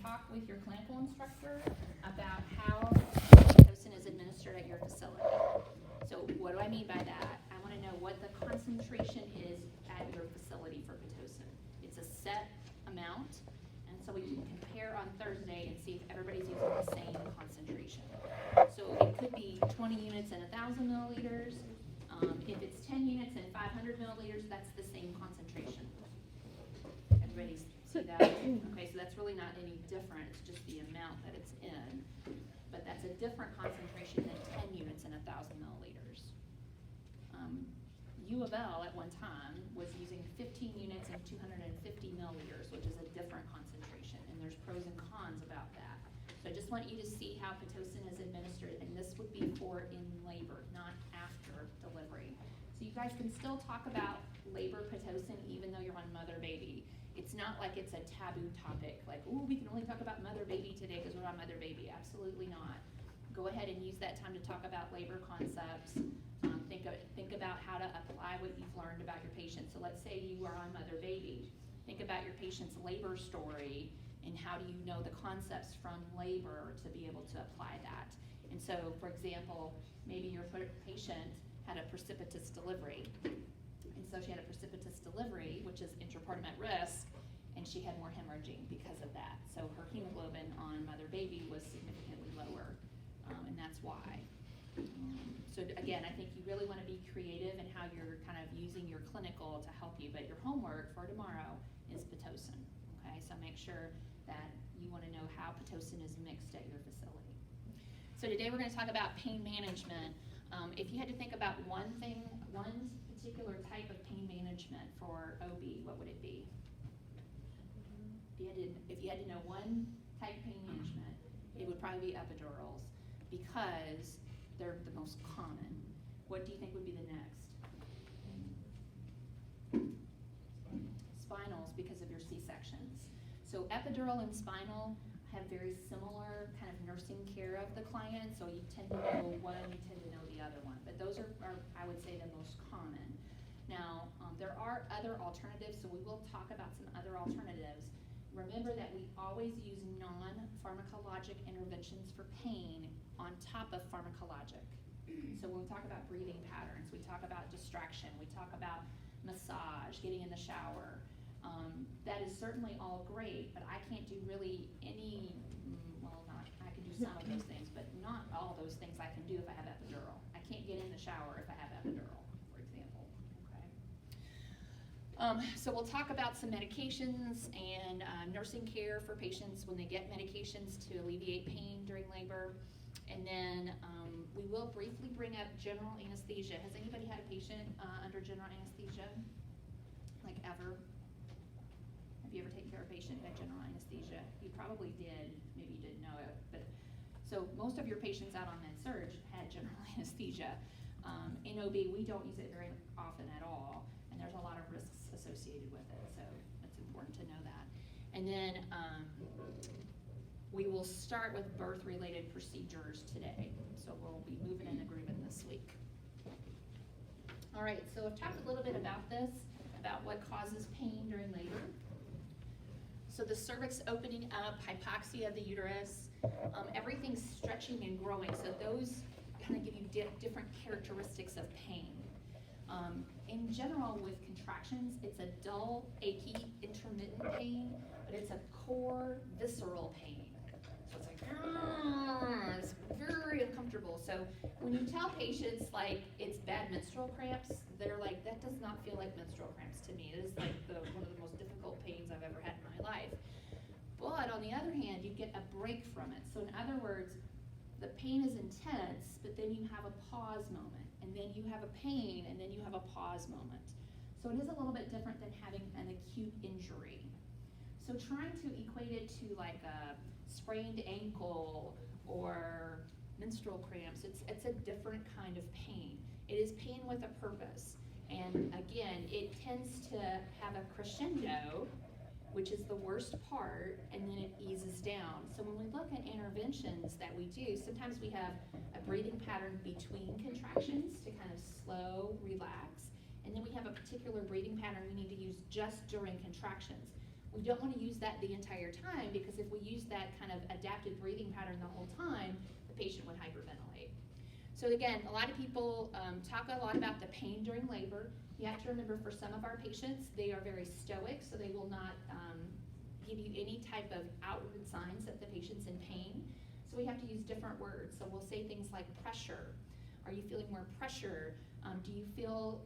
talk with your clinical instructor about how Pitocin is administered at your facility. So what do I mean by that? I want to know what the concentration is at your facility for Pitocin. It's a set amount, and so we can compare on Thursday and see if everybody's using the same concentration. So it could be 20 units and 1,000 milliliters. If it's 10 units and 500 milliliters, that's the same concentration. Everybody see that? Okay, so that's really not any different, it's just the amount that it's in. But that's a different concentration than 10 units and 1,000 milliliters. U of L at one time was using 15 units and 250 milliliters, which is a different concentration, and there's pros and cons about that. So I just want you to see how Pitocin is administered, and this would be for in labor, not after delivery. So you guys can still talk about labor Pitocin even though you're on mother-baby. It's not like it's a taboo topic, like, ooh, we can only talk about mother-baby today because we're on mother-baby. Absolutely not. Go ahead and use that time to talk about labor concepts. Think about how to apply what you've learned about your patient. So let's say you are on mother-baby. Think about your patient's labor story and how do you know the concepts from labor to be able to apply that. And so, for example, maybe your patient had a precipitous delivery. And so she had a precipitous delivery, which is intrapartum at risk, and she had more hemorrhaging because of that. So her hemoglobin on mother-baby was significantly lower, and that's why. So again, I think you really want to be creative in how you're kind of using your clinical to help you, but your homework for tomorrow is Pitocin, okay? So make sure that you want to know how Pitocin is mixed at your facility. So today we're going to talk about pain management. If you had to think about one particular type of pain management for OB, what would it be? If you had to know one type of pain management, it would probably be epidurals because they're the most common. What do you think would be the next? Spinals, because of your C-sections. So epidural and spinal have very similar kind of nursing care of the client, so you tend to know one, you tend to know the other one. But those are I would say, the most common. Now, there are other alternatives, so we will talk about some other alternatives. Remember that we always use non-pharmacologic interventions for pain on top of pharmacologic. So when we talk about breathing patterns, we talk about distraction, we talk about massage, getting in the shower. That is certainly all great, but I can't do really any, I can do some of those things, but not all those things I can do if I have epidural. I can't get in the shower if I have epidural, for example, okay? So we'll talk about some medications and nursing care for patients when they get medications to alleviate pain during labor. And then we will briefly bring up general anesthesia. Has anybody had a patient under general anesthesia? Like ever? Have you ever taken care of a patient who had general anesthesia? You probably did, maybe you didn't know it. But so most of your patients out on med-surg had general anesthesia. In OB, we don't use it very often at all, and there's a lot of risks associated with it, so it's important to know that. And then we will start with birth-related procedures today, so we'll be moving in agreement this week. All right, so I've talked a little bit about this, about what causes pain during labor. So the cervix opening up, hypoxia of the uterus, everything's stretching and growing, so those kind of give you different characteristics of pain. In general, with contractions, it's a dull, achy, intermittent pain, but it's a core, visceral pain. So it's like, it's very uncomfortable. So when you tell patients like it's bad menstrual cramps, they're like, that does not feel like menstrual cramps to me. It is like one of the most difficult pains I've ever had in my life. But on the other hand, you get a break from it. So in other words, the pain is intense, but then you have a pause moment, and then you have a pain, and then you have a pause moment. So it is a little bit different than having an acute injury. So trying to equate it to like a sprained ankle or menstrual cramps, it's a different kind of pain. It is pain with a purpose. And again, it tends to have a crescendo, which is the worst part, and then it eases down. So when we look at interventions that we do, sometimes we have a breathing pattern between contractions to kind of slow, relax, and then we have a particular breathing pattern we need to use just during contractions. We don't want to use that the entire time, because if we use that kind of adaptive breathing pattern the whole time, the patient would hyperventilate. So again, a lot of people talk a lot about the pain during labor. You have to remember, for some of our patients, they are very stoic, so they will not give you any type of outward signs that the patient's in pain. So we have to use different words. So we'll say things like pressure. Are you feeling more pressure? Do you feel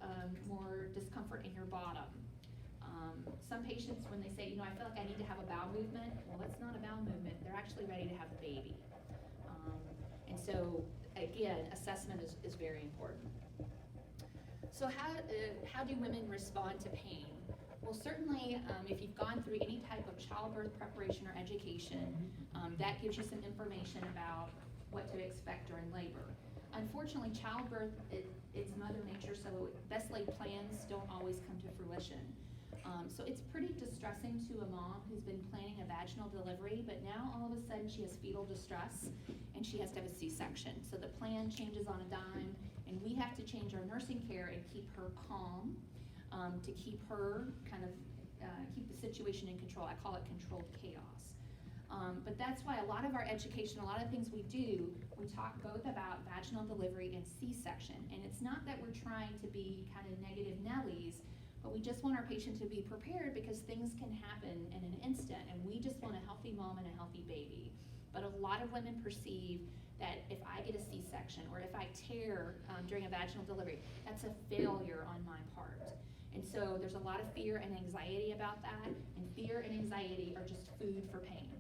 more discomfort in your bottom? Some patients, when they say, you know, I feel like I need to have a bowel movement, well, that's not a bowel movement. They're actually ready to have a baby. And so, again, assessment is very important. So how do women respond to pain? Well, certainly, if you've gone through any type of childbirth preparation or education, that gives you some information about what to expect during labor. Unfortunately, childbirth, it's Mother Nature, so best laid plans don't always come to fruition. So it's pretty distressing to a mom who's been planning a vaginal delivery, but now all of a sudden she has fetal distress and she has to have a C-section. So the plan changes on a dime, and we have to change our nursing care and keep her calm, to keep her kind of, keep the situation in control. I call it controlled chaos. But that's why a lot of our education, a lot of things we do, we talk both about vaginal delivery and C-section. And it's not that we're trying to be kind of negative Nellies, but we just want our patient to be prepared, because things can happen in an instant, and we just want a healthy mom and a healthy baby. But a lot of women perceive that if I get a C-section or if I tear during a vaginal delivery, that's a failure on my part. And so there's a lot of fear and anxiety about that, and fear and anxiety are just food for pain.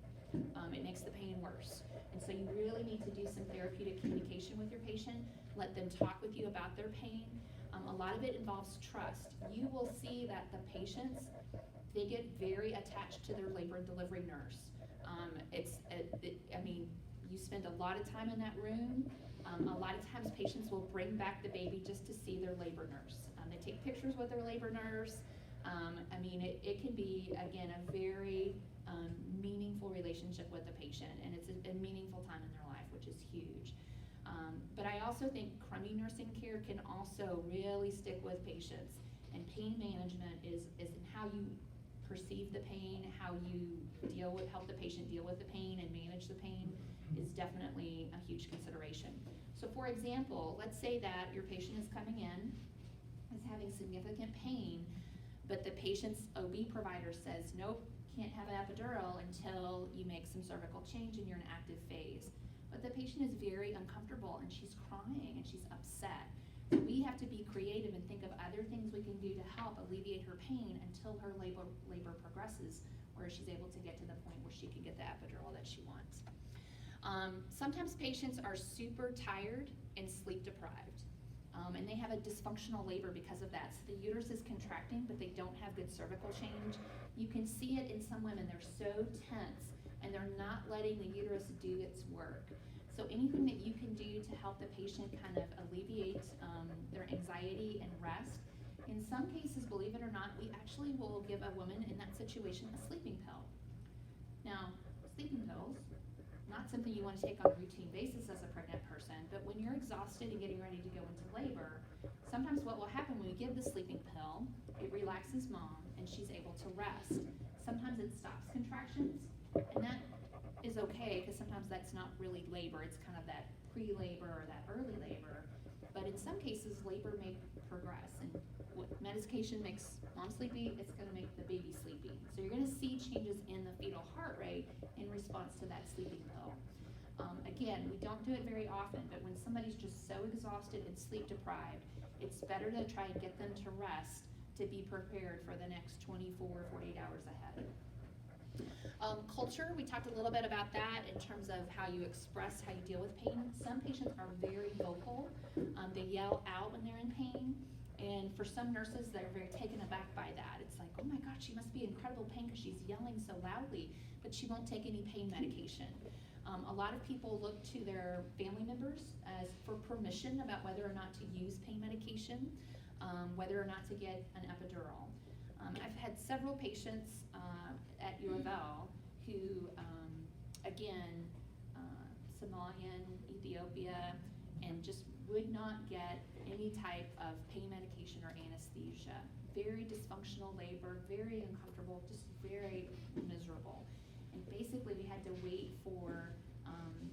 It makes the pain worse. And so you really need to do some therapeutic communication with your patient, let them talk with you about their pain. A lot of it involves trust. You will see that the patients, they get very attached to their labor and delivery nurse. I mean, you spend a lot of time in that room. A lot of times patients will bring back the baby just to see their labor nurse. They take pictures with their labor nurse. I mean, it can be, again, a very meaningful relationship with the patient, and it's a meaningful time in their life, which is huge. But I also think crummy nursing care can also really stick with patients, and pain management is in how you perceive the pain, how you help the patient deal with the pain and manage the pain is definitely a huge consideration. So for example, let's say that your patient is coming in, is having significant pain, but the patient's OB provider says, nope, can't have an epidural until you make some cervical change and you're in active phase. But the patient is very uncomfortable and she's crying and she's upset. So we have to be creative and think of other things we can do to help alleviate her pain until her labor progresses, where she's able to get to the point where she can get the epidural that she wants. Sometimes patients are super tired and sleep deprived, and they have a dysfunctional labor because of that. So the uterus is contracting, but they don't have good cervical change. You can see it in some women, they're so tense and they're not letting the uterus do its work. So anything that you can do to help the patient kind of alleviate their anxiety and rest. In some cases, believe it or not, we actually will give a woman in that situation a sleeping pill. Now, sleeping pills, not something you want to take on a routine basis as a pregnant person, but when you're exhausted and getting ready to go into labor, sometimes what will happen when we give the sleeping pill, it relaxes mom and she's able to rest. Sometimes it stops contractions, and that is okay, because sometimes that's not really labor, it's kind of that pre-labor or that early labor. But in some cases, labor may progress, and what medication makes mom sleepy, it's going to make the baby sleepy. So you're going to see changes in the fetal heart rate in response to that sleeping pill. Again, we don't do it very often, but when somebody's just so exhausted and sleep deprived, it's better to try and get them to rest to be prepared for the next 24, 48 hours ahead. Culture, we talked a little bit about that in terms of how you express, how you deal with pain. Some patients are very vocal. They yell out when they're in pain. And for some nurses, they're very taken aback by that. It's like, oh my God, she must be in incredible pain because she's yelling so loudly, but she won't take any pain medication. A lot of people look to their family members as for permission about whether or not to use pain medication, whether or not to get an epidural. I've had several patients at U of L who, again, Somalian, Ethiopia, and just would not get any type of pain medication or anesthesia. very dysfunctional labor, very uncomfortable, just very miserable. And basically we had to wait for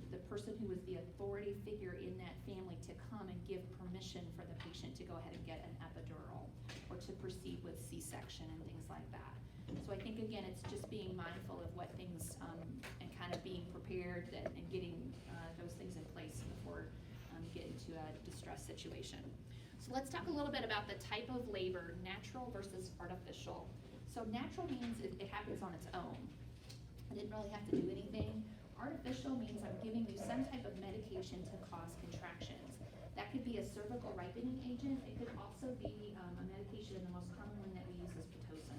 the person who was the authority figure in that family to come and give permission for the patient to go ahead and get an epidural or to proceed with C-section and things like that. So I think, again, it's just being mindful of what things and kind of being prepared and getting those things in place before you get into a distress situation. So let's talk a little bit about the type of labor, natural versus artificial. So natural means it happens on its own. I didn't really have to do anything. Artificial means I'm giving you some type of medication to cause contractions. That could be a cervical ripening agent. It could also be a medication, the most common one that we use is Pitocin.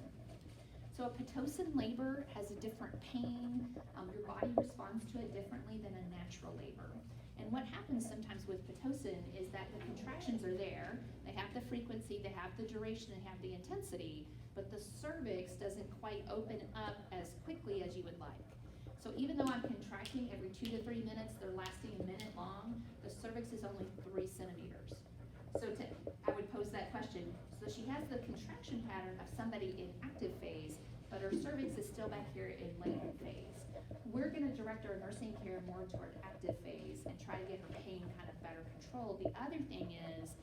So a Pitocin labor has a different pain. Your body responds to it differently than a natural labor. And what happens sometimes with Pitocin is that the contractions are there. They have the frequency, they have the duration, they have the intensity, but the cervix doesn't quite open up as quickly as you would like. So even though I'm contracting every 2 to 3 minutes, they're lasting a minute long, the cervix is only 3 centimeters. So I would pose that question. So she has the contraction pattern of somebody in active phase, but her cervix is still back here in latent phase. We're gonna direct our nursing care more toward active phase and try to get her pain kind of better controlled. The other thing is,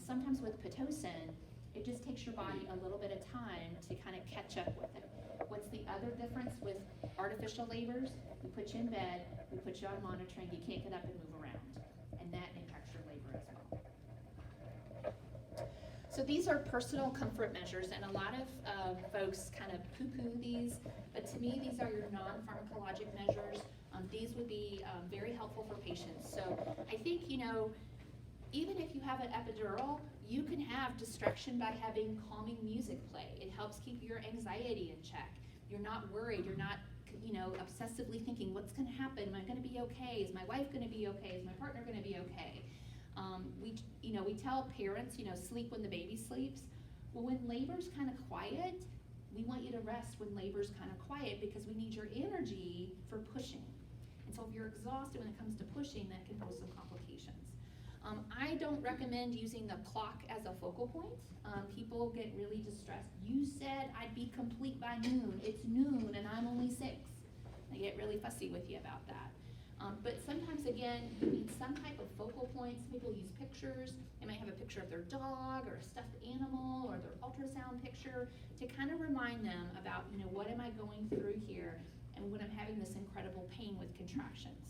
sometimes with Pitocin, it just takes your body a little bit of time to kind of catch up with it. What's the other difference with artificial labors? We put you in bed, we put you on monitoring, you can't get up and move around, and that impacts your labor as well. So these are personal comfort measures, and a lot of folks kind of poo-poo these, but to me, these are your non-pharmacologic measures. These would be very helpful for patients. So I think, even if you have an epidural, you can have distraction by having calming music play. It helps keep your anxiety in check. You're not worried, you're not obsessively thinking, what's gonna happen? Am I gonna be okay? Is my wife gonna be okay? Is my partner gonna be okay? We tell parents, sleep when the baby sleeps. Well, when labor's kind of quiet, we want you to rest when labor's kind of quiet because we need your energy for pushing. And so if you're exhausted when it comes to pushing, that can pose some complications. I don't recommend using the clock as a focal point. People get really distressed. You said I'd be complete by noon. It's noon and I'm only 6. They get really fussy with you about that. But sometimes, again, you need some type of focal point. Some people use pictures. They might have a picture of their dog or a stuffed animal or their ultrasound picture to kind of remind them about, what am I going through here and when I'm having this incredible pain with contractions.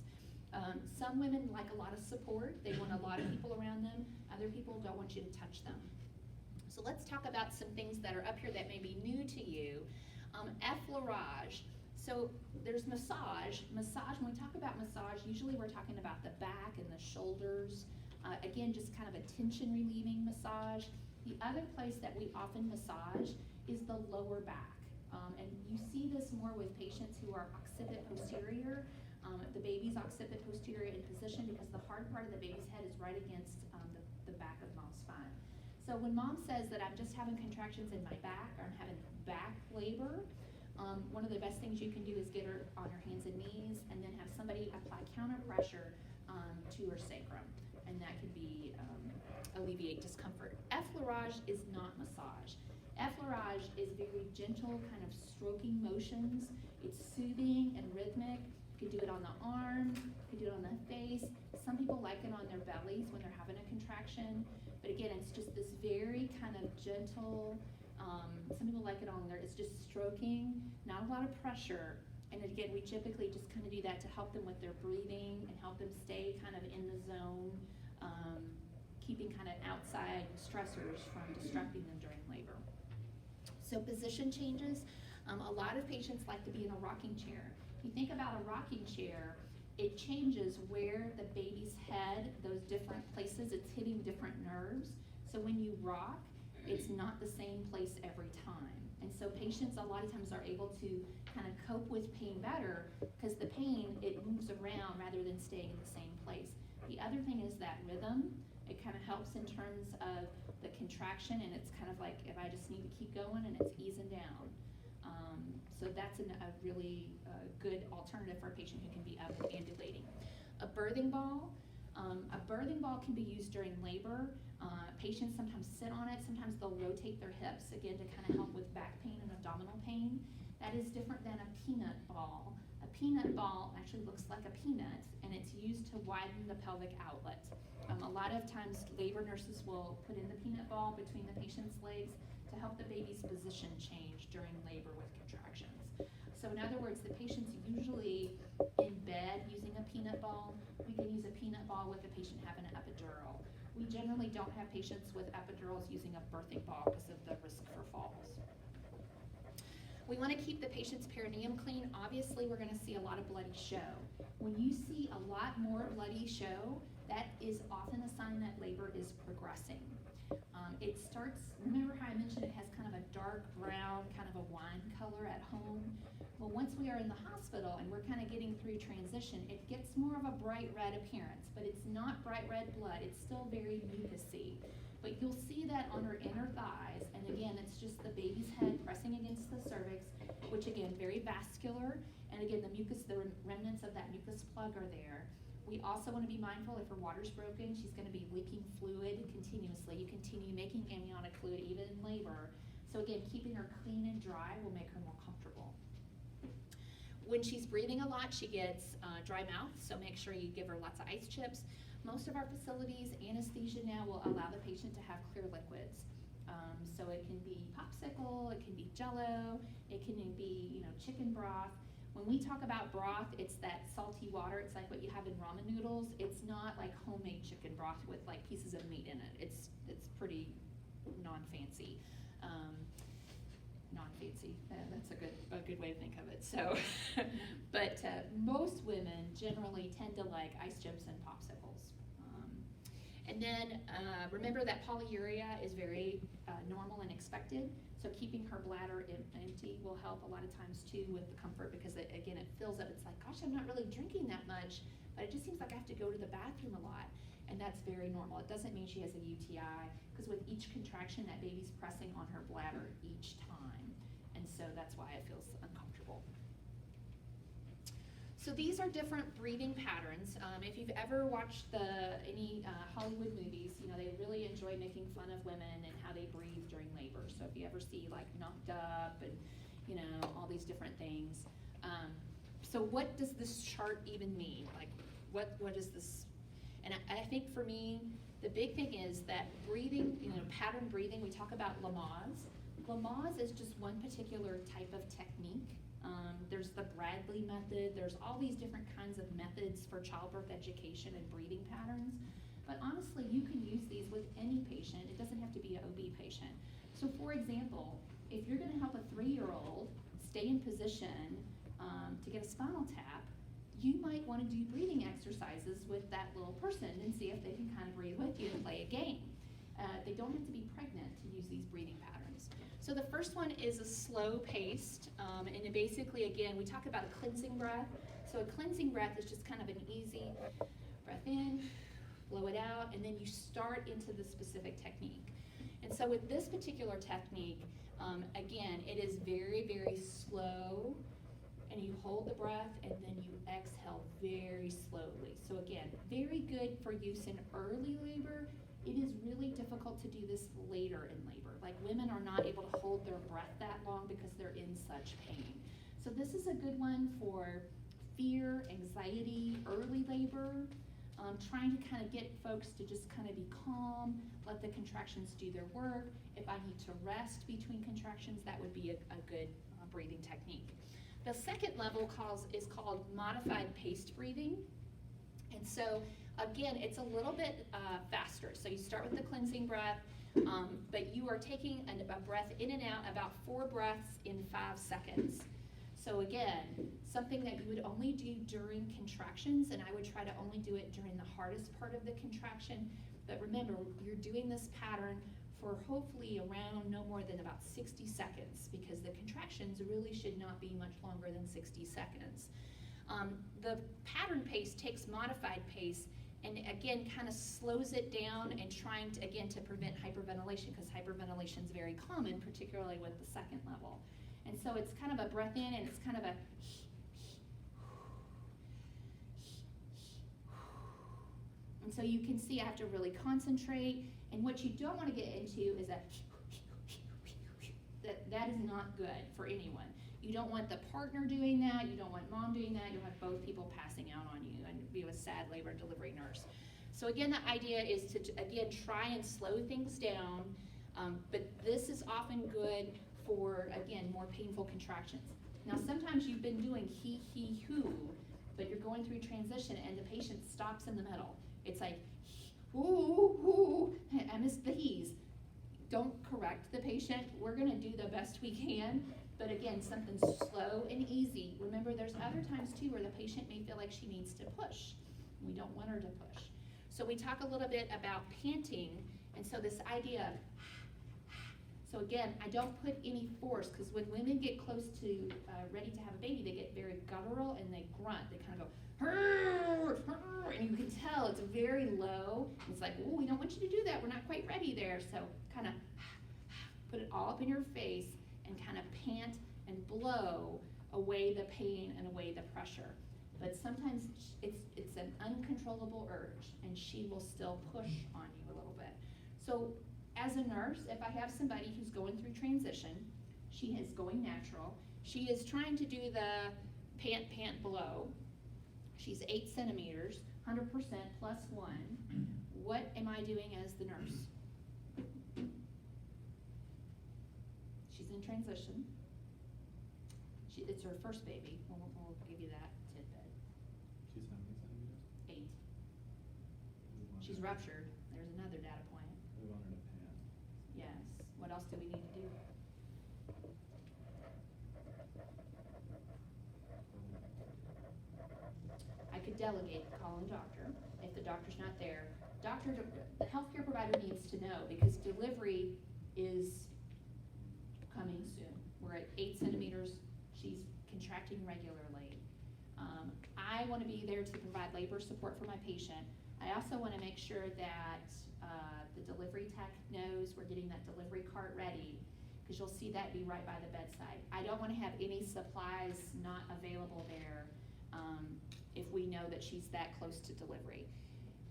Some women like a lot of support. They want a lot of people around them. Other people don't want you to touch them. So let's talk about some things that are up here that may be new to you. Effleurage. So there's massage. Massage, when we talk about massage, usually we're talking about the back and the shoulders. Again, just kind of a tension relieving massage. The other place that we often massage is the lower back. And you see this more with patients who are occiput posterior. The baby's occiput posterior in position because the hard part of the baby's head is right against the back of mom's spine. So when mom says that I'm just having contractions in my back or I'm having back labor, one of the best things you can do is get her on her hands and knees and then have somebody apply counter pressure to her sacrum, and that could be alleviate discomfort. Effleurage is not massage. Effleurage is very gentle, kind of stroking motions. It's soothing and rhythmic. You could do it on the arm, you could do it on the face. Some people like it on their bellies when they're having a contraction. But again, it's just this very kind of gentle, some people like it on there. It's just stroking, not a lot of pressure. And again, we typically just kind of do that to help them with their breathing and help them stay kind of in the zone, keeping kind of outside stressors from distracting them during labor. So position changes. A lot of patients like to be in a rocking chair. If you think about a rocking chair, it changes where the baby's head, those different places, it's hitting different nerves. So when you rock, it's not the same place every time. And so patients a lot of times are able to kind of cope with pain better because the pain, it moves around rather than staying in the same place. The other thing is that rhythm. It kind of helps in terms of the contraction, and it's kind of like if I just need to keep going and it's easing down. So that's a really good alternative for a patient who can be ambulating. A birthing ball. A birthing ball can be used during labor. Patients sometimes sit on it, sometimes they'll rotate their hips, again, to kind of help with back pain and abdominal pain. That is different than a peanut ball. A peanut ball actually looks like a peanut, and it's used to widen the pelvic outlet. A lot of times labor nurses will put in the peanut ball between the patient's legs to help the baby's position change during labor with contractions. So in other words, the patient's usually in bed using a peanut ball. We can use a peanut ball with the patient having an epidural. We generally don't have patients with epidurals using a birthing ball because of the risk for falls. We want to keep the patient's perineum clean. Obviously, we're going to see a lot of bloody show. When you see a lot more bloody show, that is often a sign that labor is progressing. It starts, remember how I mentioned it has kind of a dark brown, kind of a wine color at home? Well, once we are in the hospital and we're kind of getting through transition, it gets more of a bright red appearance, but it's not bright red blood. It's still very mucousy. But you'll see that on her inner thighs, and again, it's just the baby's head pressing against the cervix, which again, very vascular, and again, the mucus, the remnants of that mucus plug are there. We also want to be mindful if her water's broken, she's going to be leaking fluid continuously. You continue making amniotic fluid even in labor. So again, keeping her clean and dry will make her more comfortable. When she's breathing a lot, she gets dry mouth, so make sure you give her lots of ice chips. Most of our facilities, anesthesia now will allow the patient to have clear liquids. So it can be popsicle, it can be Jell-O, it can be chicken broth. When we talk about broth, it's that salty water. It's like what you have in ramen noodles. It's not like homemade chicken broth with like pieces of meat in it. It's pretty non-fancy. Non-fancy. That's a good way to think of it. So, but most women generally tend to like ice chips and popsicles. And then remember that polyuria is very normal and expected. So keeping her bladder empty will help a lot of times too with the comfort, because again, it fills up. It's like, gosh, I'm not really drinking that much, but it just seems like I have to go to the bathroom a lot. And that's very normal. It doesn't mean she has a UTI, because with each contraction, that baby's pressing on her bladder each time. And so that's why it feels uncomfortable. So these are different breathing patterns. If you've ever watched any Hollywood movies, they really enjoy making fun of women and how they breathe during labor. So if you ever see like Knocked Up and all these different things. So what does this chart even mean? Like what is this? And I think for me, the big thing is that breathing, pattern breathing, we talk about Lamaze. Lamaze is just one particular type of technique. There's the Bradley method. There's all these different kinds of methods for childbirth education and breathing patterns. But honestly, you can use these with any patient. It doesn't have to be an OB patient. So for example, if you're gonna help a 3-year-old stay in position to get a spinal tap, you might wanna do breathing exercises with that little person and see if they can kind of breathe with you and play a game. They don't have to be pregnant to use these breathing patterns. So the first one is a slow paced, and basically, again, we talk about a cleansing breath. So a cleansing breath is just kind of an easy breath in, blow it out, and then you start into the specific technique. And so with this particular technique, again, it is very, very slow, and you hold the breath, and then you exhale very slowly. So again, very good for use in early labor. It is really difficult to do this later in labor. Like women are not able to hold their breath that long because they're in such pain. So this is a good one for fear, anxiety, early labor, trying to kind of get folks to just kind of be calm, let the contractions do their work. If I need to rest between contractions, that would be a good breathing technique. The second level is called modified paced breathing. And so again, it's a little bit faster. So you start with the cleansing breath, but you are taking a breath in and out, about 4 breaths in 5 seconds. So again, something that you would only do during contractions, and I would try to only do it during the hardest part of the contraction. But remember, you're doing this pattern for hopefully around no more than about 60 seconds, because the contractions really should not be much longer than 60 seconds. The pattern pace takes modified pace and again kind of slows it down and trying to, again, to prevent hyperventilation, because hyperventilation is very common, particularly with the second level. And so it's kind of a breath in, and it's kind of a and so you can see I have to really concentrate, and what you don't want to get into is that is not good for anyone. You don't want the partner doing that, you don't want mom doing that, you'll have both people passing out on you and be a sad labor and delivery nurse. So again, the idea is to, again, try and slow things down, but this is often good for, again, more painful contractions. Now, sometimes you've been doing he, who, but you're going through transition and the patient stops in the middle. It's like, ooh, I missed the he's. Don't correct the patient. We're gonna do the best we can, but again, something slow and easy. Remember, there's other times too where the patient may feel like she needs to push. We don't want her to push. So we talk a little bit about panting, and so this idea of, so again, I don't put any force, because when women get close to ready to have a baby, they get very guttural and they grunt. They kind of go, and you can tell it's very low. It's like, oh, we don't want you to do that. We're not quite ready there. So kind of put it all up in your face and kind of pant and blow away the pain and away the pressure. But sometimes it's an uncontrollable urge, and she will still push on you a little bit. So as a nurse, if I have somebody who's going through transition, she is going natural, she is trying to do the pant, blow, she's 8 centimeters, 100% plus 1, what am I doing as the nurse? She's in transition. It's her first baby, we'll give you that tidbit. She's how many centimeters? 8. She's ruptured, there's another data point. We want her to pan. Yes, what else do we need to do? I could delegate, call in doctor, if the doctor's not there. The healthcare provider needs to know, because delivery is coming soon. We're at 8 centimeters, she's contracting regularly. I want to be there to provide labor support for my patient. I also want to make sure that the delivery tech knows we're getting that delivery cart ready, because you'll see that be right by the bedside. I don't want to have any supplies not available there if we know that she's that close to delivery.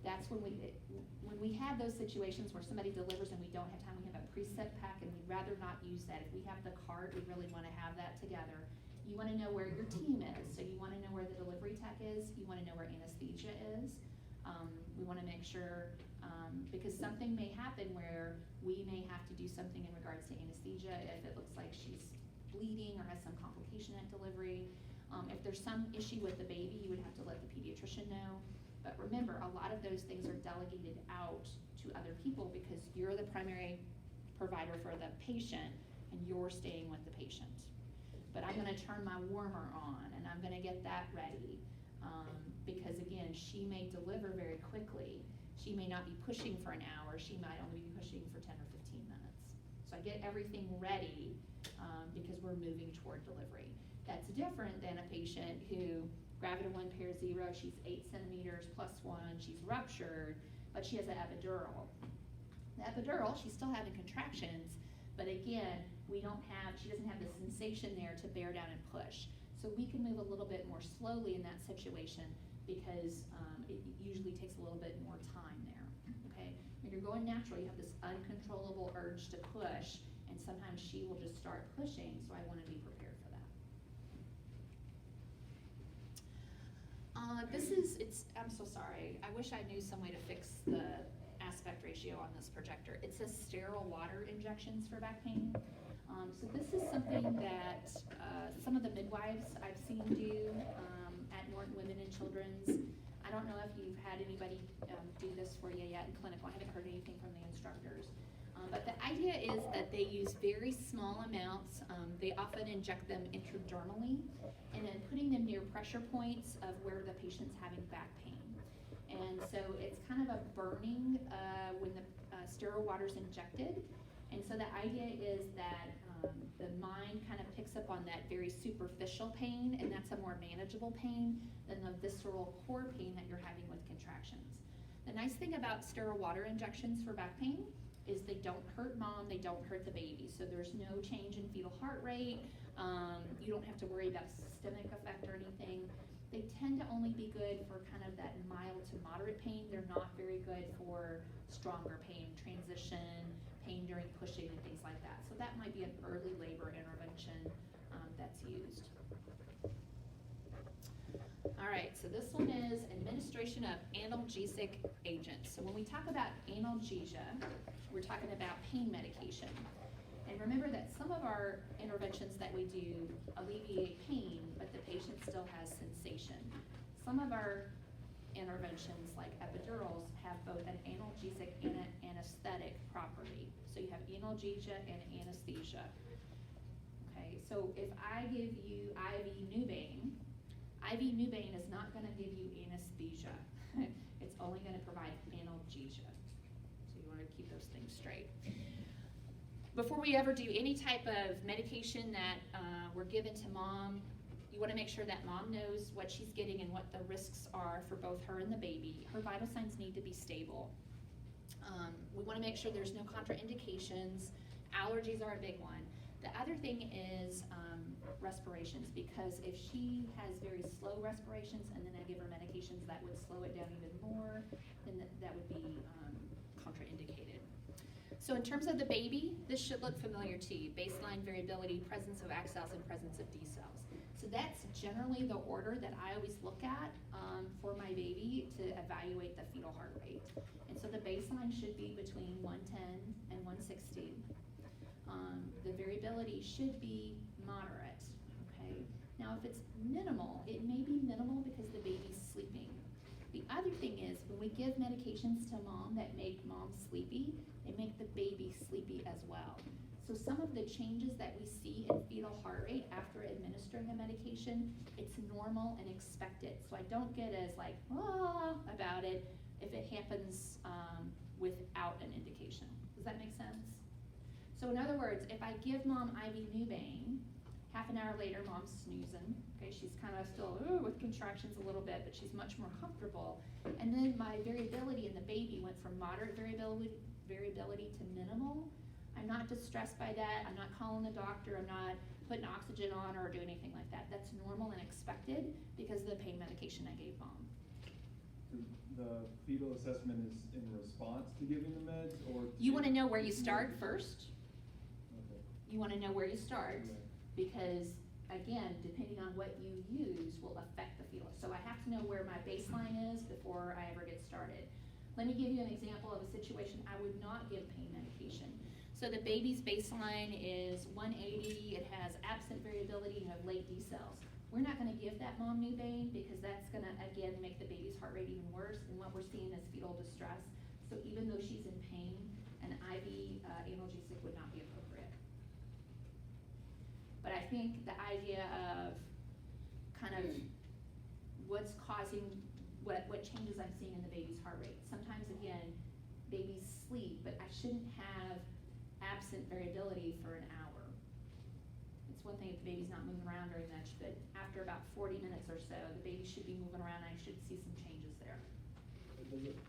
That's when we have those situations where somebody delivers and we don't have time, we have a preset pack and we'd rather not use that. If we have the cart, we really want to have that together. You want to know where your team is, so you want to know where the delivery tech is, you want to know where anesthesia is. We want to make sure, because something may happen where we may have to do something in regards to anesthesia if it looks like she's bleeding or has some complication at delivery. If there's some issue with the baby, you would have to let the pediatrician know. But remember, a lot of those things are delegated out to other people because you're the primary provider for the patient and you're staying with the patient. But I'm gonna turn my warmer on and I'm gonna get that ready. Because again, she may deliver very quickly. She may not be pushing for an hour, she might only be pushing for 10 or 15 minutes. So I get everything ready because we're moving toward delivery. That's different than a patient who, gravida 1, pair 0, she's 8 centimeters plus 1, she's ruptured, but she has an epidural. The epidural, she's still having contractions, but again, she doesn't have the sensation there to bear down and push. So we can move a little bit more slowly in that situation because it usually takes a little bit more time there, okay? When you're going natural, you have this uncontrollable urge to push, and sometimes she will just start pushing, so I wanna be prepared for that. I'm so sorry. I wish I knew some way to fix the aspect ratio on this projector. It says sterile water injections for back pain. So this is something that some of the midwives I've seen do at Norton Women and Children's. I don't know if you've had anybody do this for you yet in clinical. I haven't heard anything from the instructors. But the idea is that they use very small amounts. They often inject them intradermally and then putting them near pressure points of where the patient's having back pain. And so it's kind of a burning when the sterile water's injected. And so the idea is that the mind kind of picks up on that very superficial pain, and that's a more manageable pain than the visceral core pain that you're having with contractions. The nice thing about sterile water injections for back pain is they don't hurt mom, they don't hurt the baby. So there's no change in fetal heart rate. You don't have to worry about a systemic effect or anything. They tend to to only be good for kind of that mild to moderate pain. They're not very good for stronger pain, transition, pain during pushing and things like that. So that might be an early labor intervention that's used. All right, so this one is administration of analgesic agents. So when we talk about analgesia, we're talking about pain medication. And remember that some of our interventions that we do alleviate pain, but the patient still has sensation. Some of our interventions, like epidurals, have both an analgesic and an anesthetic property. So you have analgesia and anesthesia. Okay, so if I give you IV Nubain is not going to give you anesthesia. It's only going to provide analgesia. So you want to keep those things straight. Before we ever do any type of medication that we're given to mom, you want to make sure that mom knows what she's getting and what the risks are for both her and the baby. Her vital signs need to be stable. We want to make sure there's no contraindications. Allergies are a big one. The other thing is respirations, because if she has very slow respirations and then I give her medications that would slow it down even more, then that would be contraindicated. So in terms of the baby, this should look familiar to you. Baseline variability, presence of ACT cells, and presence of D cells. So that's generally the order that I always look at for my baby to evaluate the fetal heart rate. And so the baseline should be between 110 and 160. The variability should be moderate, okay? Now if it's minimal, it may be minimal because the baby's sleeping. The other thing is when we give medications to mom that make mom sleepy, they make the baby sleepy as well. So some of the changes that we see in fetal heart rate after administering a medication, it's normal and expected. So I don't get as like, about it if it happens without an indication. Does that make sense? So in other words, if I give mom IV Nubain, half an hour later mom's snoozing, okay, she's kind of still with contractions a little bit, but she's much more comfortable. And then my variability in the baby went from moderate variability to minimal. I'm not distressed by that. I'm not calling the doctor. I'm not putting oxygen on or doing anything like that. That's normal and expected because of the pain medication I gave mom. The fetal assessment is in response to giving the meds, or you want to know where you start first? Okay. You want to know where you start Okay. because, again, depending on what you use will affect the fetal. So I have to know where my baseline is before I ever get started. Let me give you an example of a situation I would not give pain medication. So the baby's baseline is 180, it has absent variability, you have late D cells. We're not gonna give that mom Nubain because that's gonna, again, make the baby's heart rate even worse, and what we're seeing is fetal distress. So even though she's in pain, an IV analgesic would not be appropriate. But I think the idea of kind of what's causing, what changes I'm seeing in the baby's heart rate. Sometimes, again, babies sleep, but I shouldn't have absent variability for an hour. It's one thing if the baby's not moving around very much, but after about 40 minutes or so, the baby should be moving around and I should see some changes there.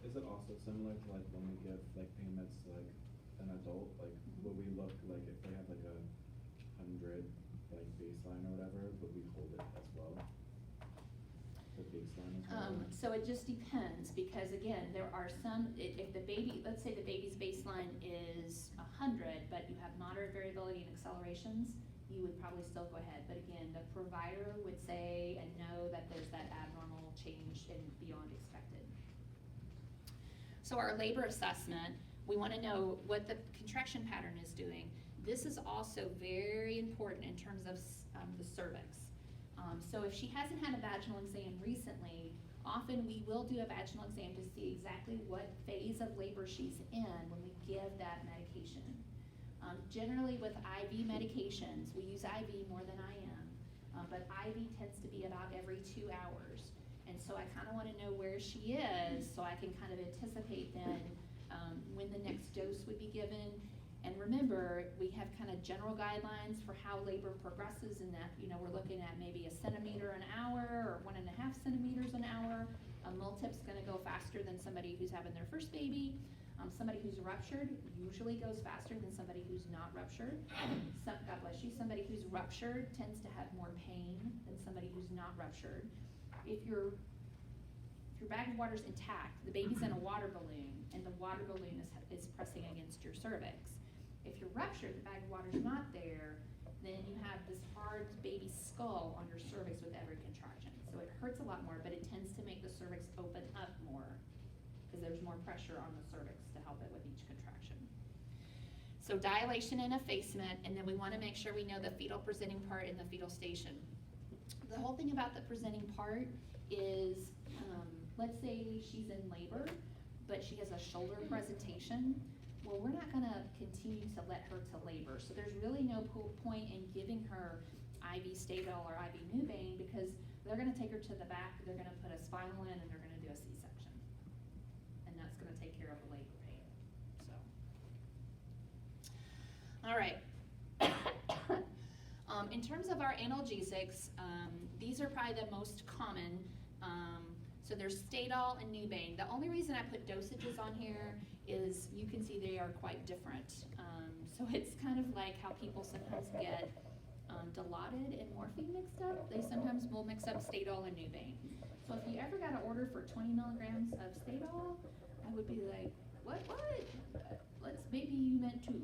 Is it also similar to like when we give like pain meds to like an adult? Like would we look like if they have like 100 like baseline or whatever, would we hold it as well? The baseline as well? So it just depends because again, there are some, if the baby, let's say the baby's baseline is 100, but you have moderate variability and accelerations, you would probably still go ahead. But again, the provider would say and know that there's that abnormal change and beyond expected. So our labor assessment, we want to know what the contraction pattern is doing. This is also very important in terms of the cervix. So if she hasn't had a vaginal exam recently, often we will do a vaginal exam to see exactly what phase of labor she's in when we give that medication. Generally with IV medications, we use IV more than IM, but IV tends to be about every 2 hours. And so I kind of want to know where she is so I can kind of anticipate then when the next dose would be given. And remember, we have kind of general guidelines for how labor progresses in that, you know, we're looking at maybe 1 centimeter an hour or 1.5 centimeters an hour. A multip's gonna go faster than somebody who's having their first baby. Somebody who's ruptured usually goes faster than somebody who's not ruptured. God bless you. Somebody who's ruptured tends to have more pain than somebody who's not ruptured. if your bag of water's intact, the baby's in a water balloon, and the water balloon is pressing against your cervix. If you're ruptured, the bag of water's not there, then you have this hard baby skull on your cervix with every contraction. So it hurts a lot more, but it tends to make the cervix open up more, because there's more pressure on the cervix to help it with each contraction. So dilation and effacement, and then we want to make sure we know the fetal presenting part and the fetal station. The whole thing about the presenting part is, let's say she's in labor, but she has a shoulder presentation. Well, we're not gonna continue to let her to labor. So there's really no point in giving her IV Stadol or IV Nubane, because they're gonna take her to the back, they're gonna put a spinal in, and they're gonna do a C-section. And that's gonna take care of the labor pain, so. All right. In terms of our analgesics, these are probably the most common. So there's Stadol and Nubane. The only reason I put dosages on here is you can see they are quite different. So it's kind of like how people sometimes get Dilaudid and morphine mixed up. They sometimes will mix up Stadol and Nubane. So if you ever got an order for 20 milligrams of Stadol, I would be like, what? Maybe you meant two.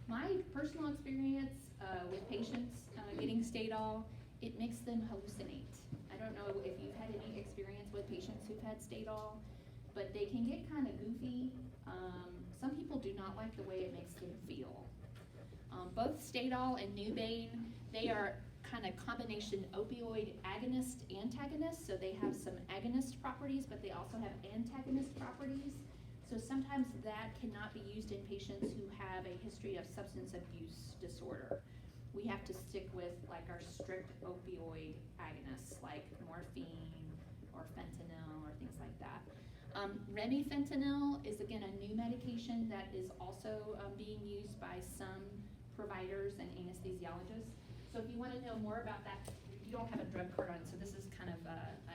My personal experience with patients getting Stadol, it makes them hallucinate. I don't know if you've had any experience with patients who've had Stadol, but they can get kind of goofy. Some people do not like the way it makes them feel. Both Stadol and Nubane, they are kind of combination opioid agonist, antagonist, so they have some agonist properties, but they also have antagonist properties. So sometimes that cannot be used in patients who have a history of substance abuse disorder. We have to stick with like our strict opioid agonists, like morphine or fentanyl or things like that. Remifentanil is again a new medication that is also being used by some providers and anesthesiologists. So if you want to know more about that, you don't have a drug card on, so this is kind of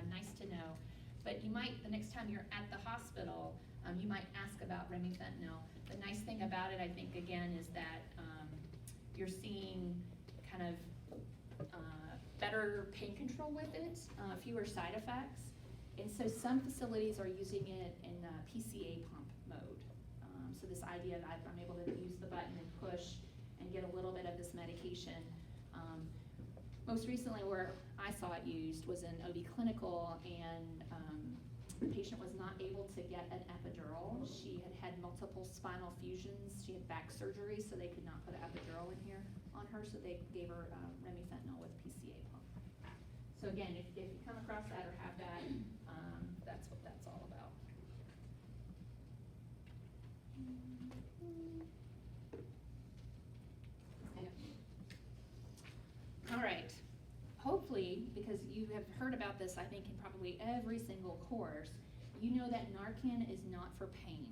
nice to know. But you might, the next time you're at the hospital, you might ask about remifentanil. The nice thing about it, I think, again, is that you're seeing kind of better pain control with it, fewer side effects. And so some facilities are using it in PCA pump mode. So this idea that I'm able to use the button and push and get a little bit of this medication. Most recently where I saw it used was in OB Clinical, and the patient was not able to get an epidural. She had multiple spinal fusions. She had back surgery, so they could not put an epidural in here on her, so they gave her remifentanil with PCA pump. So again, if you come across that or have that, that's what that's all about. All right. Hopefully, because you have heard about this, I think, in probably every single course, you know that Narcan is not for pain.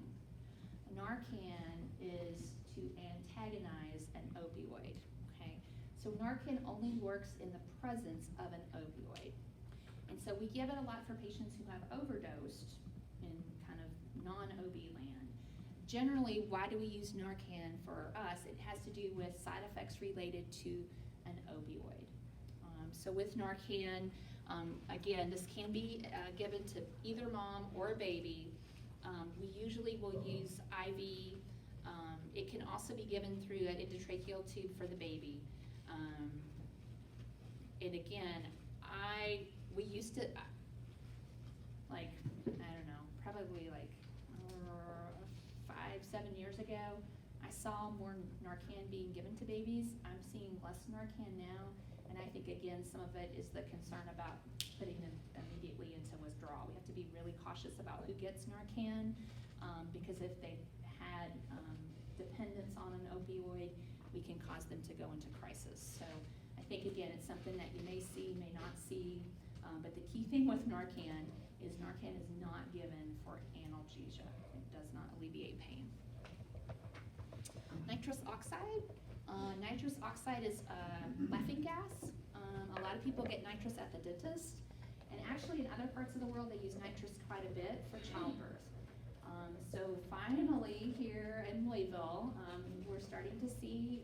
Narcan is to antagonize an opioid, okay? So Narcan only works in the presence of an opioid. And so we give it a lot for patients who have overdosed in kind of non-OB land. Generally, why do we use Narcan for us? It has to do with side effects related to an opioid. So with Narcan, again, this can be given to either mom or a baby. We usually will use IV. It can also be given through an endotracheal tube for the baby. And again, we used to, like, I don't know, probably like 5-7 years ago, I saw more Narcan being given to babies. I'm seeing less Narcan now. And I think, again, some of it is the concern about putting them immediately into withdrawal. We have to be really cautious about who gets Narcan, because if they've had dependence on an opioid, we can cause them to go into crisis. So I think, again, it's something that you may see, may not see, but the key thing with Narcan is not given for analgesia. It does not alleviate pain. Nitrous oxide. Nitrous oxide is laughing gas. A lot of people get nitrous at the dentist, and actually in other parts of the world they use nitrous quite a bit for childbirth. So finally here in Louisville, we're starting to see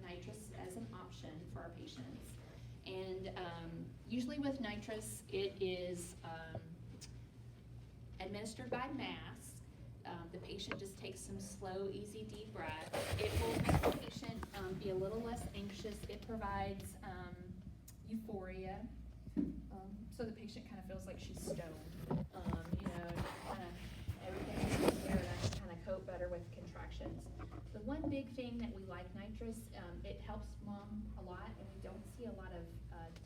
nitrous as an option for our patients. And Usually with nitrous, it is administered by mask. The patient just takes some slow, easy, deep breaths. It will make the patient be a little less anxious. It provides euphoria, so the patient kind of feels like she's stoned. You know, kind of everything's there to kind of cope better with contractions. The one big thing that we like nitrous, it helps mom a lot, and we don't see a lot of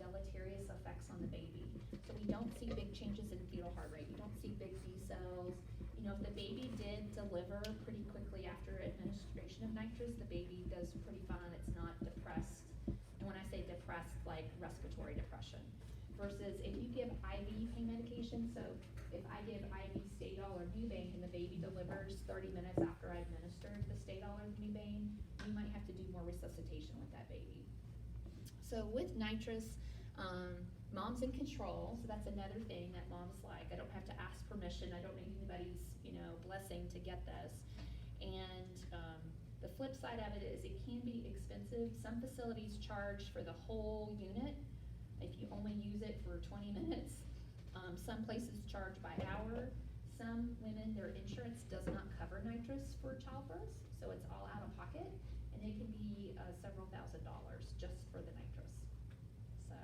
deleterious effects on the baby. So we don't see big changes in fetal heart rate. We don't see big B cells. You know, if the baby did deliver pretty quickly after administration of nitrous, the baby does pretty fine. It's not depressed. And when I say depressed, like respiratory depression. Versus if you give IV pain medication, so if I give IV Stadol or Nubane and the baby delivers 30 minutes after I administered the Stadol or Nubane, we might have to do more resuscitation with that baby. So with nitrous, mom's in control, so that's another thing that mom's like. I don't have to ask permission. I don't need anybody's, you know, blessing to get this. And the flip side of it is it can be expensive. Some facilities charge for the whole unit if you only use it for 20 minutes. Some places charge by hour. Some women, their insurance does not cover nitrous for childbirth, so it's all out of pocket, and it can be several $1,000s just for the nitrous. So,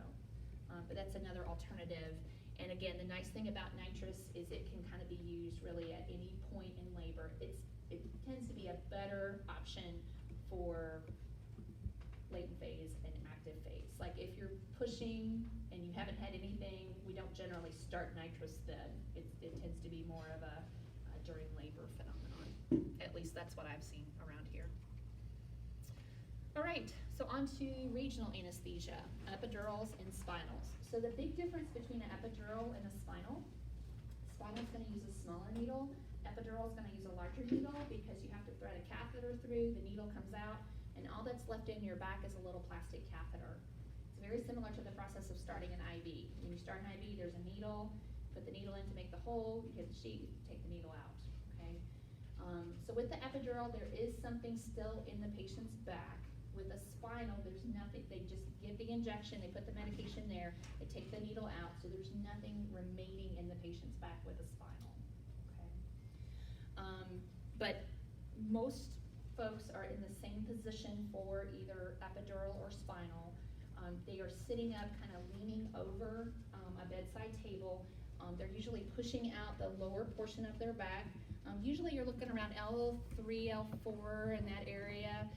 but that's another alternative. And again, the nice thing about nitrous is it can kind of be used really at any point in labor. It tends to be a better option for latent phase and active phase. Like if you're pushing and you haven't had anything, we don't generally start nitrous then. It tends to be more of a during labor phenomenon. At least that's what I've seen around here. All right, so on to regional anesthesia, epidurals and spinals. So the big difference between an epidural and a spinal is going to use a smaller needle. Epidural is going to use a larger needle because you have to thread a catheter through, the needle comes out, and all that's left in your back is a little plastic catheter. It's very similar to the process of starting an IV. When you start an IV, there's a needle, put the needle in to make the hole, you hit the sheet, take the needle out, okay? So with the epidural, there is something still in the patient's back. With a spinal, there's nothing, they just give the injection, they put the medication there, they take the needle out, so there's nothing remaining in the patient's back with a spinal, okay? But most folks are in the same position for either epidural or spinal. They are sitting up, kind of leaning over a bedside table. They're usually pushing out the lower portion of their back. Usually you're looking around L3, L4 in that area.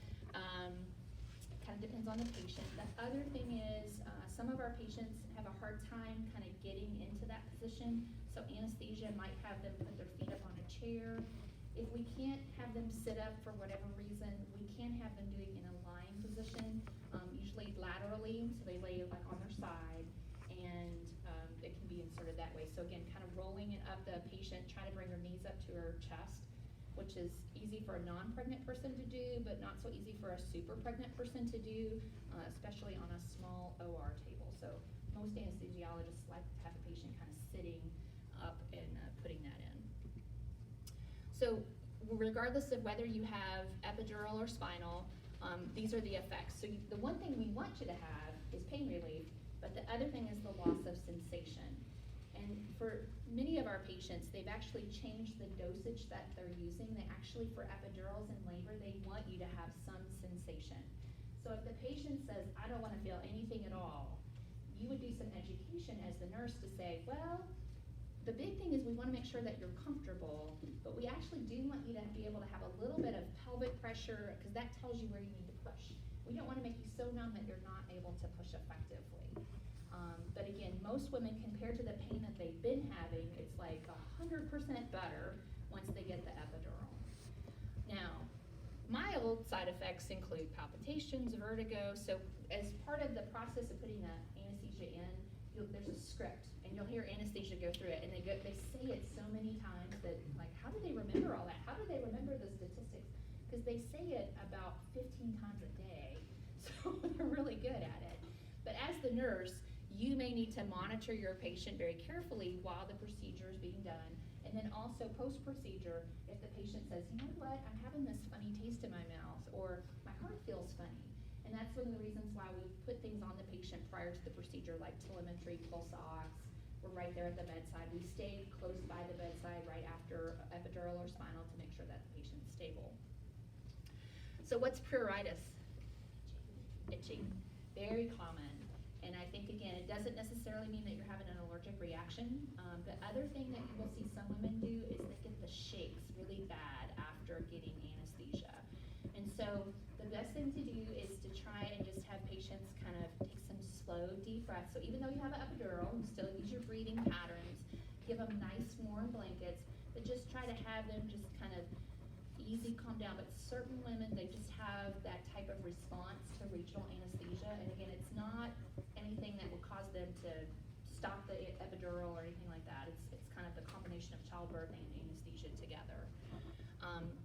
Kind of depends on the patient. The other thing is some of our patients have a hard time kind of getting into that position, so anesthesia might have them put their feet up on a chair. If we can't have them sit up for whatever reason, we can have them doing in a lying position, usually laterally, so they lay like on their side, and it can be inserted that way. So again, kind of rolling it up the patient, trying to bring her knees up to her chest, which is easy for a non-pregnant person to do, but not so easy for a super pregnant person to do, especially on a small OR table. So most anesthesiologists like to have a patient kind of sitting up and putting that in. So regardless of whether you have epidural or spinal, these are the effects. So the one thing we want you to have is pain relief, but the other thing is the loss of sensation. And for many of our patients, they've actually changed the dosage that they're using. They actually, for epidurals in labor, they want you to have some sensation. So if the patient says, I don't want to feel anything at all, you would do some education as the nurse to say, well, the big thing is we want to make sure that you're comfortable, but we actually do want you to be able to have a little bit of pelvic pressure because that tells you where you need to push. We don't want to make you so numb that you're not able to push effectively. But again, most women, compared to the pain that they've been having, it's like 100% better once they get the epidural. Now, mild side effects include palpitations, vertigo. So as part of the process of putting the anesthesia in, there's a script, and you'll hear anesthesia go through it, and they say it so many times that, like, how do they remember all that? How do they remember the statistics? Because they say it about 15 times a day, so they're really good at it. But as the nurse, you may need to monitor your patient very carefully while the procedure is being done. And then also post-procedure, if the patient says, you know what, I'm having this funny taste in my mouth, or my heart feels funny, And that's one of the reasons why we put things on the patient prior to the procedure, like telemetry, pulse ox. We're right there at the bedside. We stay close by the bedside right after epidural or spinal to make sure that the patient's stable. So what's pruritus? Itching, very common. And I think, again, it doesn't necessarily mean that you're having an allergic reaction. The other thing that you will see some women do is they get the shakes really bad after getting anesthesia. And so the best thing to do is to try and just have patients kind of take some slow, deep breaths. So even though you have an epidural, you still use your breathing patterns, give them nice warm blankets, but just try to have them just kind of easy, calm down. But certain women, they just have that type of response to regional anesthesia. And again, it's not anything that will cause them to stop the epidural or anything like that. It's kind of the combination of childbirth and anesthesia together.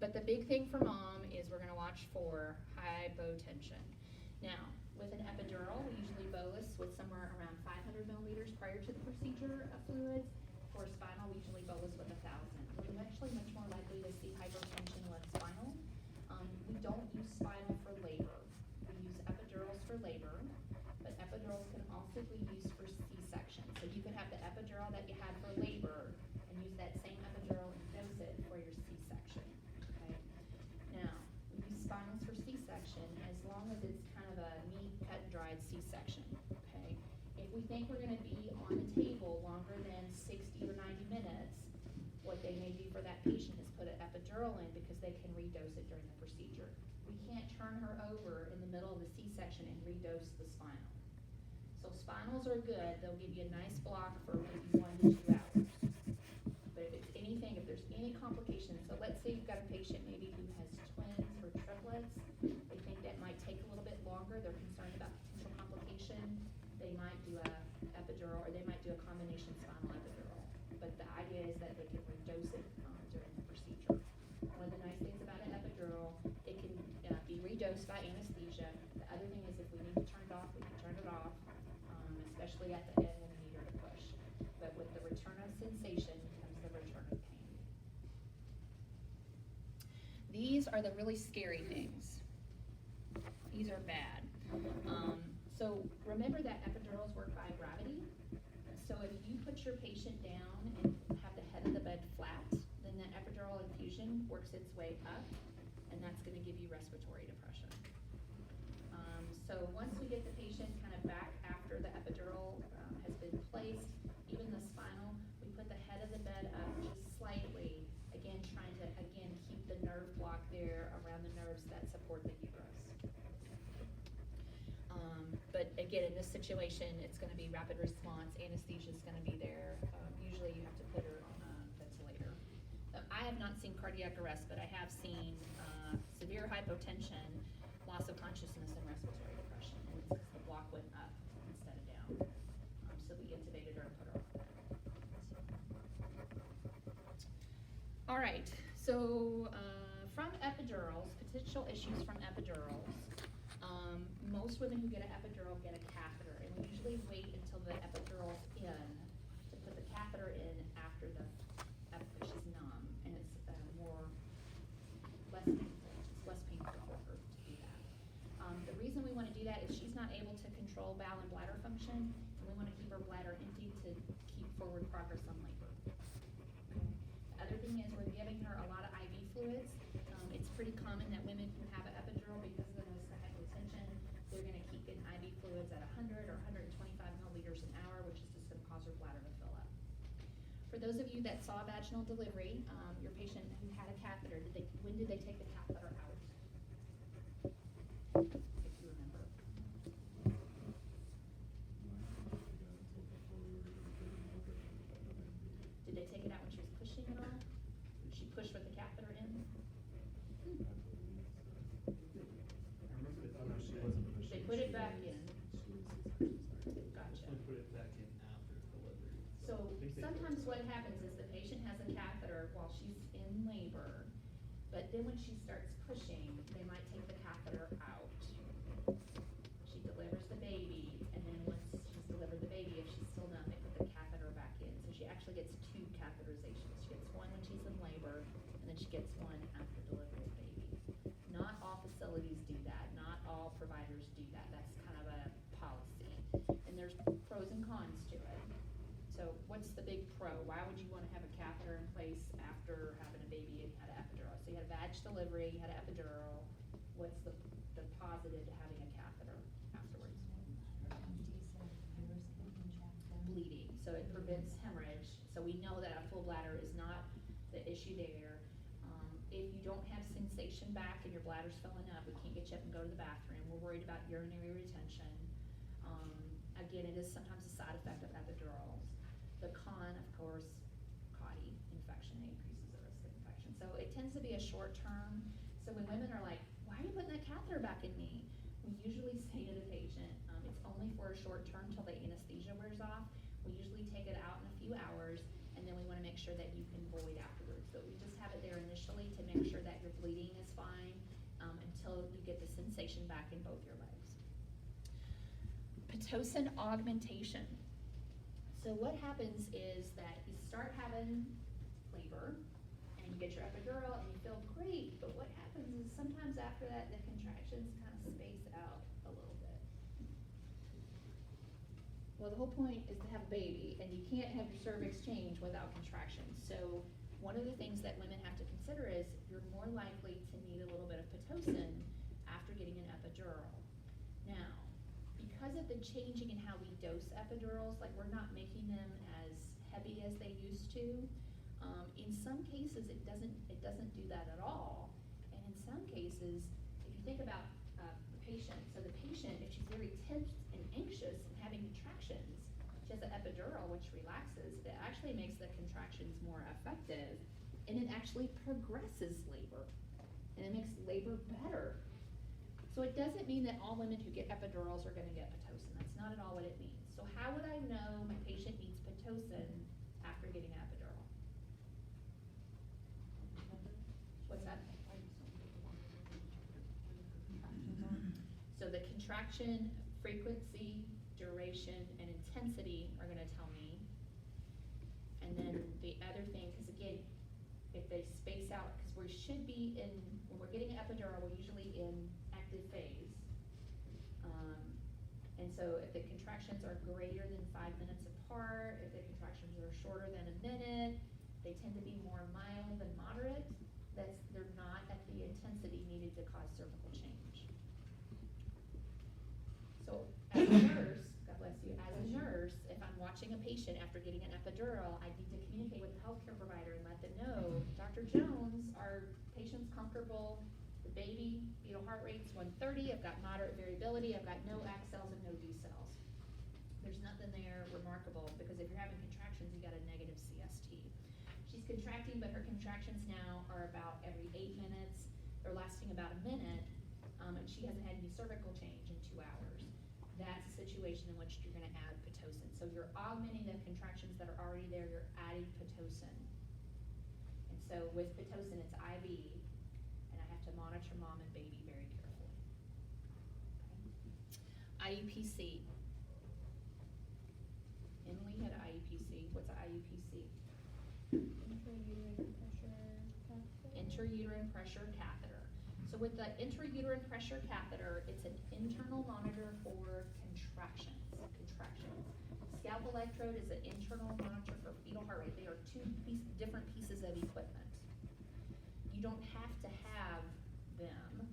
But the big thing for mom is we're gonna watch for hypotension. Now, with an epidural, we usually bolus with somewhere around 500 milliliters prior to the procedure of fluids. For spinal, we usually bolus with 1,000. We're actually much more likely to see hypotension with spinal. We don't use spinal for labor. We use epidurals for labor, but epidurals can also be used for C-section. So you could have the epidural that you had for labor and use that same epidural and dose it for your C-section, okay? Now, we use spinals for C-section as long as it's kind of a neat, cut and dried C-section, okay? If we think we're gonna be on the table longer than 60 or 90 minutes, what they may do for that patient is put an epidural in because they can redose it during the procedure. We can't turn her over in the middle of the C-section and redose the spinal. So spinals are good, they'll give you a nice block for maybe 1 to 2 hours. But if it's anything, if there's any complications, so let's say you've got a patient maybe who has twins or triplets, they think that might take a little bit longer, they're concerned about potential complication, they might do a epidural or they might do a combination spinal epidural. But the idea is that they can redose it during the procedure. One of the nice things about an epidural, it can be redosed by anesthesia. The other thing is if we need to turn it off, we can turn it off, especially at the end when we need her to push. But with the return of sensation comes the return of pain. These are the really scary things. These are bad. So remember that epidurals work by gravity. So if you put your patient down and have the head of the bed flat, then that epidural infusion works its way up, and that's gonna give you respiratory depression. So once we get the patient kind of back after the epidural has been placed, even the spinal, we put the head of the bed up just slightly, again trying to, keep the nerve block there around the nerves that support the uterus. But again, in this situation, it's gonna be rapid response, anesthesia is gonna be there. Usually you have to put her on a ventilator. I have not seen cardiac arrest, but I have seen severe hypotension, loss of consciousness, and respiratory depression. And it's because the block went up instead of down. So we intubated her and put her on bed. All right, so from epidurals, potential issues from epidurals. Most women who get an epidural get a catheter, and we usually wait until the epidural's in to put the catheter in after she's numb, and it's less painful. It's less painful for her to do that. The reason we want to do that is she's not able to control bowel and bladder function, and we want to keep her bladder empty to keep forward progress on labor. Okay. The other thing is we're giving her a lot of IV fluids. It's pretty common that women who have an epidural, because of the hypotension, they're going to keep getting IV fluids at 100 or 125 milliliters an hour, which is just going to cause her bladder to fill up. For those of you that saw vaginal delivery, your patient who had a catheter, when did they take the catheter out? If you remember. Did they take it out when she was pushing at all? Did she push with the catheter in? They put it back in. Gotcha. Put it back in after delivery. So sometimes what happens is the patient has a catheter while she's in labor, but then when she starts pushing, they might take the catheter out. She delivers the baby, and then once she's delivered the baby, if she's still numb, they put the catheter back in. So she actually gets 2 catheterizations. She gets one when she's in labor, and then she gets one after delivery of the baby. Not all facilities do that. Not all providers do pro. Why would you wanna have a catheter in place after having a baby and had an epidural? So you had a vag delivery, you had an epidural, what's the positive to having a catheter afterwards? Bleeding, so it prevents hemorrhage, so we know that a full bladder is not the issue there. If you don't have sensation back and your bladder's filling up, we can't get you up and go to the bathroom, we're worried about urinary retention. Again, it is sometimes a side effect of epidurals. The con, of course, CODI infection, it increases the risk of infection. So it tends to be a short term, so when women are like, why are you putting that catheter back in me? We usually say to the patient, it's only for a short term till the anesthesia wears off. We usually take it out in a few hours, and then we wanna make sure that you can void afterwards. But we just have it there initially to make sure that your bleeding is fine, until you get the sensation back in both your legs. Pitocin augmentation. So what happens is that you start having labor, and you get your epidural, and you feel great, but what happens is sometimes after that, the contractions kind of space out a little bit. Well, the whole point is to have a baby, and you can't have your cervix change without contractions. So one of the things that women have to consider is you're more likely to need a little bit of Pitocin after getting an epidural. Now, because of the changing in how we dose epidurals, like we're not making them as heavy as they used to, in some cases it doesn't do that at all. And in some cases, if you think about the patient, so the patient, if she's very tense and anxious and having contractions, she has an epidural which relaxes, it actually makes the contractions more effective, and it actually progresses labor, and it makes labor better. So it doesn't mean that all women who get epidurals are gonna get Pitocin, that's not at all what it means. So how would I know my patient needs Pitocin after getting an epidural? What's that? So the contraction frequency, duration, and intensity are gonna tell me. And then the other thing, cause again, if they space out, cause we should be in, when we're getting an epidural, we're usually in active phase. And so if the contractions are greater than 5 minutes apart, if the contractions are shorter than a minute, they tend to be more mild than moderate, they're not at the intensity needed to cause cervical change. So as a nurse, God bless you, as a nurse, if I'm watching a patient after getting an epidural, I need to communicate with the healthcare provider and let them know, Dr. Jones, our patient's comfortable, the baby, fetal heart rate's 130, I've got moderate variability, I've got no AC cells and no D cells. There's nothing there remarkable, because if you're having contractions, you got a negative CST. She's contracting, but her contractions now are about every 8 minutes, they're lasting about a minute, and she hasn't had any cervical change in 2 hours. That's a situation in which you're gonna add Pitocin. So you're augmenting the contractions that are already there, you're adding Pitocin. And so with Pitocin, it's IV, and I have to monitor mom and baby very carefully. Okay. IUPC. Emily had an IUPC. What's an IUPC? Intrauterine pressure catheter. So with the intrauterine pressure catheter, it's an internal monitor for contractions. Scalp electrode is an internal monitor for fetal heart rate. They are two different pieces of equipment. You don't have to have them,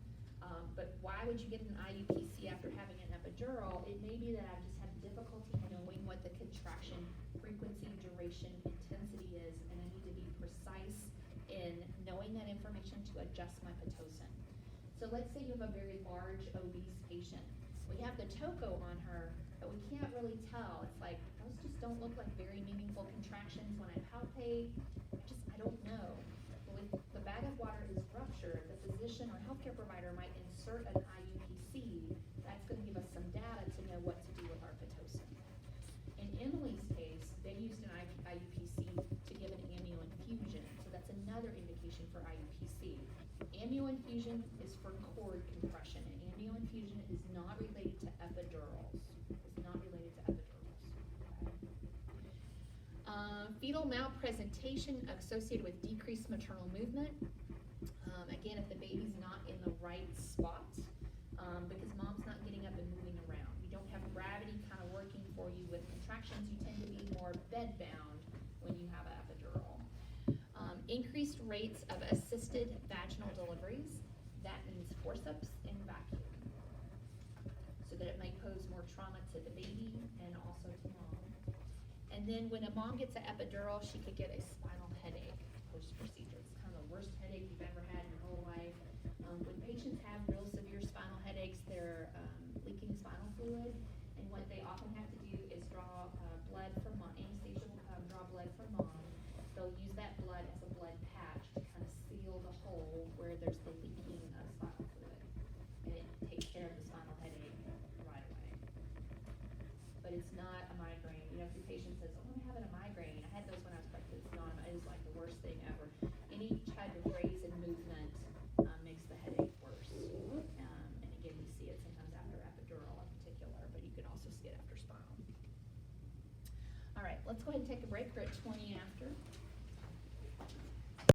but why would you get an IUPC after having an epidural? It may be that I've just had difficulty knowing what the contraction frequency, duration, intensity is, and I need to be precise in knowing that information to adjust my Pitocin. So let's say you have a very large obese patient. We have the TOCO on her, but we can't really tell. It's like, those just don't look like very meaningful contractions when I palpate. I don't know. Well, if the bag of water is ruptured, the physician or healthcare provider might insert an IUPC. That's gonna give us some data to know what to do with our Pitocin. In Emily's case, they used an IUPC to give an amnio infusion, so that's another indication for IUPC. Amnio infusion is for cord compression, and amnio infusion is not related to epidurals. It's not related to epidurals. Okay. Fetal malpresentation associated with decreased maternal movement. Again, if the baby's not in the right spot, because mom's not getting up and moving around. You don't have gravity kind of working for you with contractions, you tend to be more bed bound when you rates of assisted vaginal deliveries. That means forceps and vacuum. So that it may pose more trauma to the baby and also to mom. And then when a mom gets an epidural, she could get a spinal headache post-procedure. It's kind of the worst headache you've ever had in your whole life. When patients have real severe spinal headaches, they're leaking spinal fluid. And what they often have to do is draw blood from mom. Anesthesia will come, draw blood from mom. They'll use that blood as a blood patch to kind of seal the hole where there's the leaking of spinal fluid. And it takes care of the spinal headache right away. But it's not a migraine. You know, if your patient says, oh, I'm having a migraine, I had those when I was pregnant, it's not, it is like the worst thing ever. Any type of raise in movement makes the headache worse. And again, we see it sometimes after epidural in particular, but you can also see it after spinal. All right, let's go ahead and take a break. We're at 20